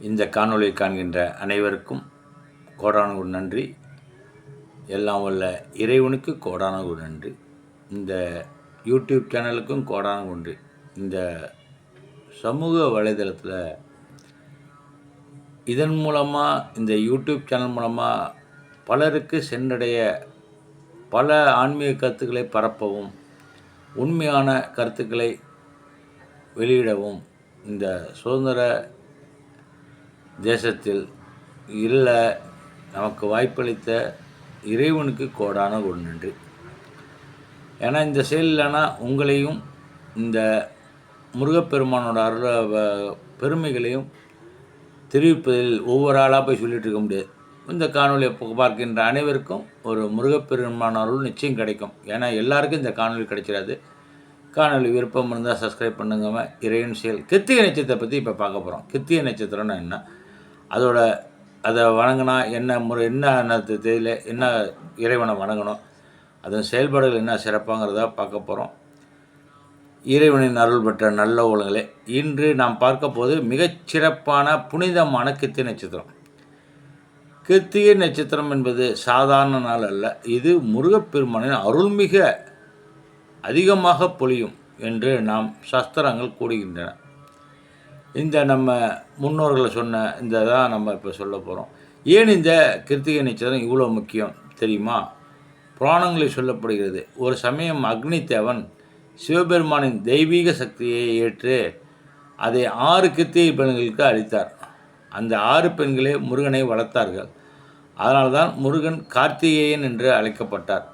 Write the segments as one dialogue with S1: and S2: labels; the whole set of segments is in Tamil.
S1: இந்த காணொளியை காண்கின்ற அனைவருக்கும் கோடான ஒரு நன்றி. எல்லாம் வல்ல இறைவனுக்கு கோடான ஒரு நன்றி. இந்த யூடியூப் சேனலுக்கும் கோடான ஒன்று. இந்த சமூக வலைதளத்தில் இதன் மூலமாக, இந்த யூடியூப் சேனல் மூலமாக பலருக்கு சென்றடைய, பல ஆன்மீக கருத்துக்களை பரப்பவும், உண்மையான கருத்துக்களை வெளியிடவும் இந்த சுதந்திர தேசத்தில் நமக்கு வாய்ப்பளித்த இறைவனுக்கு கோடான ஒரு நன்றி. ஏன்னா இந்த செயல் இல்லைன்னா உங்களையும் இந்த முருகப்பெருமானோட பெருமைகளையும் தெரிவிப்பதில் ஒவ்வொரு ஆளாக போய் சொல்லிகிட்டு இருக்க முடியாது. இந்த காணொலியை பார்க்கின்ற அனைவருக்கும் ஒரு முருகப்பெருமான அருள் நிச்சயம் கிடைக்கும். ஏன்னா எல்லாருக்கும் இந்த காணொலி கிடைச்சிடாது. காணொலி விருப்பம் இருந்தால் சப்ஸ்கிரைப் பண்ணுங்க. இறைவன் செயல் கிருத்திகை நட்சத்திரத்தை பற்றி இப்போ பார்க்க போகிறோம். கிருத்திகை நட்சத்திரம்னா என்ன, அதை வணங்கினா என்ன தெரியல, என்ன இறைவனை வணங்கணும், அதன் செயல்பாடுகள் என்ன சிறப்பாங்கிறத பார்க்க போகிறோம். இறைவனின் அருள் பெற்ற நல்ல உலகளே, இன்று நாம் பார்க்க போது மிகச்சிறப்பான புனிதமான கிருத்திகை நட்சத்திரம். கிருத்திகை நட்சத்திரம் என்பது சாதாரண நாள் அல்ல. இது முருகப்பெருமானின் அருள்மிக அதிகமாக பொழியும் என்று நாம் சாஸ்திரங்கள் கூறுகின்றன. இந்த நம்ம முன்னோர்கள் சொன்ன இந்த தான் நம்ம இப்போ சொல்ல போகிறோம். ஏன் இந்த கிருத்திகை நட்சத்திரம் இவ்வளோ முக்கியம் தெரியுமா? புராணங்களில் சொல்லப்படுகிறது, ஒரு சமயம் அக்னி தேவன் சிவபெருமானின் தெய்வீக சக்தியை ஏற்று அதை 6 கிருத்திகை பெண்களுக்கு அளித்தார். அந்த 6 பெண்களே முருகனை வளர்த்தார்கள். அதனால்தான் முருகன் கார்த்திகேயன் என்று அழைக்கப்பட்டார்.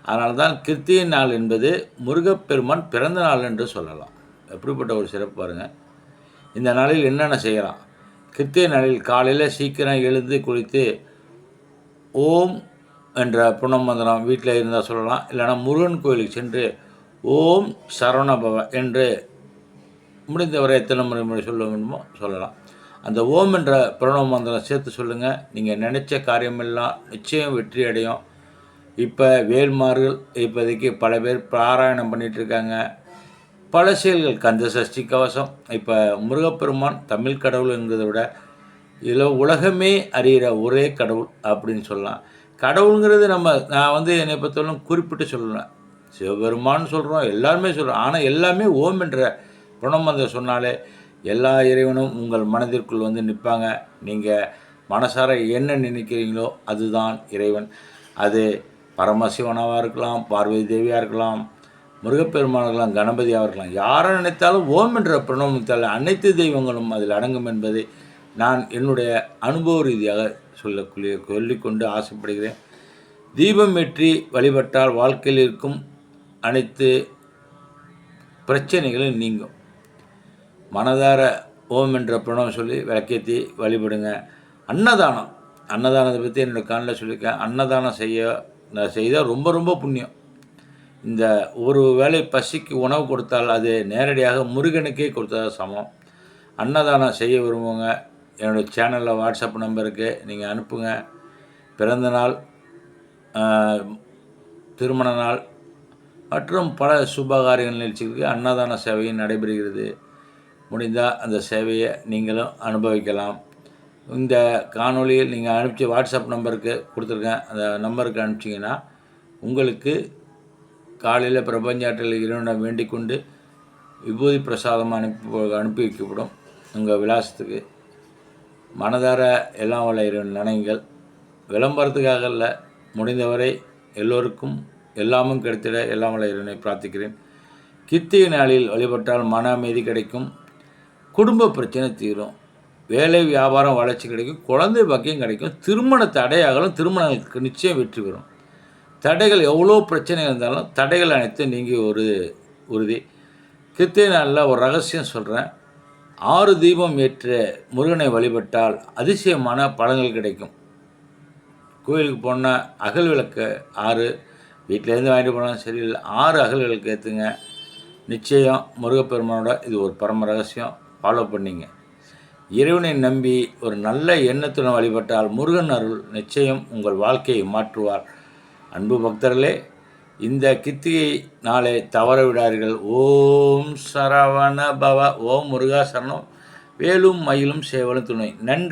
S1: அதனால்தான் கிருத்திகை நாள் என்பது முருகப்பெருமான் பிறந்த நாள் என்று சொல்லலாம். எப்படிப்பட்ட ஒரு சிறப்பு பாருங்கள். இந்த நாளில் என்னென்ன செய்யலாம்? கிருத்திகை நாளில் காலையில் சீக்கிரம் எழுந்து குளித்து ஓம் என்ற புனமந்திரம் வீட்டில் இருந்தால் சொல்லலாம். இல்லைனா முருகன் கோயிலுக்கு சென்று ஓம் சரவணபவ என்று முடிந்தவரை எத்தனை முறை சொல்ல வேண்டுமோ சொல்லலாம். அந்த ஓம் என்ற பிரணவ மந்திரம் சேர்த்து சொல்லுங்கள். நீங்கள் நினச்ச காரியமெல்லாம் நிச்சயம் வெற்றி அடையும். இப்போ வேல்மார்கள் இப்போதைக்கு பல பேர் பாராயணம் பண்ணிகிட்ருக்காங்க. பல செயல்கள், கந்த சஷ்டி கவசம். இப்போ முருகப்பெருமான் தமிழ் கடவுள் என்கிறத விட இதில் உலகமே அறிகிற ஒரே கடவுள் அப்படின்னு சொல்லலாம். கடவுளுங்கிறது நான் என்னை பற்றிலும் குறிப்பிட்டு சொல்லலாம். சிவபெருமான்னு சொல்கிறோம், எல்லாருமே சொல்கிறோம். ஆனால் எல்லாமே ஓம் என்ற பிரணவமந்திரம் சொன்னாலே எல்லா இறைவனும் உங்கள் மனதிற்குள் வந்து நிற்பாங்க. நீங்கள் மனசார என்ன நினைக்கிறீங்களோ அதுதான் இறைவன். அது பரமசிவனாக இருக்கலாம், பார்வதி தேவியாக இருக்கலாம், முருகப்பெருமானாக இருக்கலாம், கணபதியாக இருக்கலாம். யாரை நினைத்தாலும் ஓம் என்ற பிரணவமந்திரத்தால் அனைத்து தெய்வங்களும் அதில் அடங்கும் என்பதை நான் என்னுடைய அனுபவ ரீதியாக சொல்லிக்கொண்டு ஆசைப்படுகிறேன். தீபம் ஏற்றி வழிபட்டால் வாழ்க்கையில் இருக்கும் அனைத்து பிரச்சனைகளும் நீங்கும். மனதார ஓம் என்ற பிரணவம் சொல்லி விளக்கேற்றி வழிபடுங்க. அன்னதானத்தை பற்றி என்னோடய காலில் சொல்லியிருக்கேன். அன்னதானம் செய்தால் ரொம்ப ரொம்ப புண்ணியம். இந்த ஒரு வேளை பசிக்கு உணவு கொடுத்தால் அது நேரடியாக முருகனுக்கே கொடுத்தா சமம். அன்னதானம் செய்ய விரும்புங்க. என்னோடய சேனலில் வாட்ஸ்அப் நம்பருக்கு நீங்கள் அனுப்புங்க. பிறந்த நாள், திருமண நாள் மற்றும் பல சுபகாரியங்கள் நிகழ்ச்சிகளுக்கு அன்னதான சேவையும் நடைபெறுகிறது. முடிந்தால் அந்த சேவையை நீங்களும் அனுபவிக்கலாம். இந்த காணொலியில் நீங்கள் அனுப்பிச்சு வாட்ஸ்அப் நம்பருக்கு கொடுத்துருக்கேன். அந்த நம்பருக்கு அனுப்பிச்சிங்கன்னா உங்களுக்கு காலையில் பிரபஞ்சாற்றில் இறைவனிடம் வேண்டிக் கொண்டு விபூதி பிரசாதம் அனுப்பி வைக்கப்படும். உங்கள் விலாசத்துக்கு மனதார எல்லாம் வல்ல இறைவன் நினைங்கள். விளம்பரத்துக்காக இல்லை, முடிந்தவரை எல்லோருக்கும் எல்லாமும் கிடைத்திட எல்லாம் வல்ல இறைவனை பிரார்த்திக்கிறேன். கிருத்திகை நாளில் வழிபட்டால் மன அமைதி கிடைக்கும், குடும்ப பிரச்சனை தீரும், வேலை வியாபாரம் வளர்ச்சி கிடைக்கும், குழந்தை பாக்கியம் கிடைக்கும், திருமண தடையாகலும் திருமணங்களுக்கு நிச்சயம் வெற்றி பெறும். தடைகள் எவ்வளோ பிரச்சனை இருந்தாலும் தடைகள் அனைத்தும் நீங்கி ஒரு உறுதி. கிருத்திகை நாளில் ஒரு ரகசியம் சொல்கிறேன். 6 தீபம் ஏற்ற முருகனை வழிபட்டால் அதிசயமான பலன்கள் கிடைக்கும். கோயிலுக்கு போனால் அகல் விளக்கு 6 வீட்டிலேருந்து வாங்கிட்டு போனாலும் சரி, இல்லை 6 அகல் விளக்கு ஏற்றுங்க. நிச்சயம் முருகப்பெருமானோட இது ஒரு பரம ரகசியம். ஃபாலோ பண்ணிங்க. இறைவனை நம்பி ஒரு நல்ல எண்ணத்துடன் வழிபட்டால் முருகன் அருள் நிச்சயம் உங்கள் வாழ்க்கையை மாற்றுவார். அன்பு பக்தர்களே, இந்த கிருத்திகை நாளை தவற விடார்கள். ஓம் சரவண பவ. ஓம் முருகா சரணம். வேலும் மயிலும் சேவலும் துணை. நன்றி.